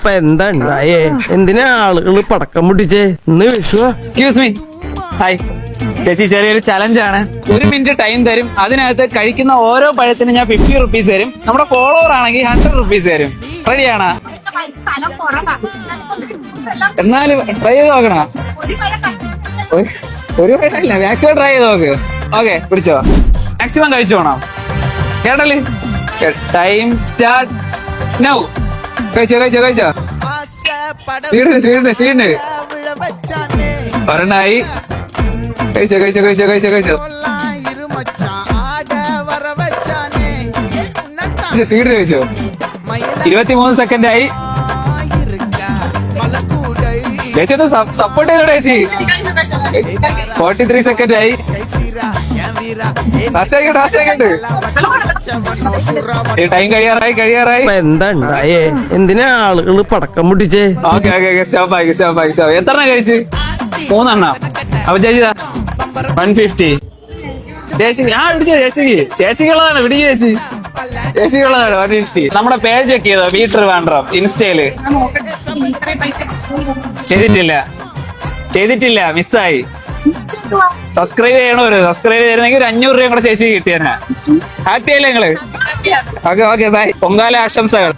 ഇപ്പൊ എന്താ ഉണ്ടായേ? എന്തിനാ ആളുകള് പടക്കം പൊട്ടിച്ചേ? ഇന്ന് വിഷുവാ. Excuse me. ഹായ് ചേച്ചി, ചെറിയൊരു ചലഞ്ചാണ്. 1 മിനിറ്റ് ടൈം തരും. അതിനകത്ത് കഴിക്കുന്ന ഓരോ പഴത്തിനും ഞാൻ 50 റുപ്പീസ് തരും. നമ്മുടെ ഫോളോവർ ആണെങ്കിൽ 100 റുപ്പീസ് തരും. റെഡിയാണോ? എന്നാലും ട്രൈ ചെയ്ത് നോക്കണോ? ഒരു പഴമില്ല, മാക്സിമം ട്രൈ ചെയ്ത് നോക്ക്. ഓക്കെ, പിടിച്ചോ. മാക്സിമം കഴിച്ചു പോണം കേട്ടല്ലേ? Time start now. കഴിച്ചോ കഴിച്ചോ കഴിച്ചോ. സ്വീഡിന് ഒരെണ്ണായി. കഴിച്ചോ കഴിച്ചോ കഴിച്ചോ കഴിച്ചോ കഴിച്ചോ. സ്വീഡിന് കഴിച്ചോ. 23 സെക്കൻഡ് ആയി. ചേച്ചി ഒന്ന് സപ്പോർട്ട് ചെയ്തോടെ ചേച്ചി. 43 സെക്കൻഡ് ആയി. ടൈം കഴിയാറായി. ഇപ്പൊ എന്താ ഉണ്ടായേ? എന്തിനാ ആളുകള് പടക്കം പൊട്ടിച്ചേ? ഓക്കെ എത്ര കഴിച്ച്? 3 എണ്ണം. അപ്പൊ ചേച്ചി 150. ചേച്ചി ഞാൻ പിടിച്ചോ. ചേച്ചിക്കുള്ളതാണ്. പിടിക്കുക ചേച്ചിക്കുള്ളതാണ് 150. നമ്മുടെ പേജ് ചെക്ക് ചെയ്തോ? വീട്ടർ വേണ്ടം ഇൻസ്റ്റയില്. ചെയ്തിട്ടില്ല, മിസ്സായി. സബ്സ്ക്രൈബ് ചെയ്യണവര്. സബ്സ്ക്രൈബ് ചെയ്യണമെങ്കിൽ 500 രൂപയും കൂടെ ചേച്ചി കിട്ടിയെന്നെ. ഹാപ്പി അല്ലേ നിങ്ങള്? Okay bye. പൊങ്കാല ആശംസകൾ.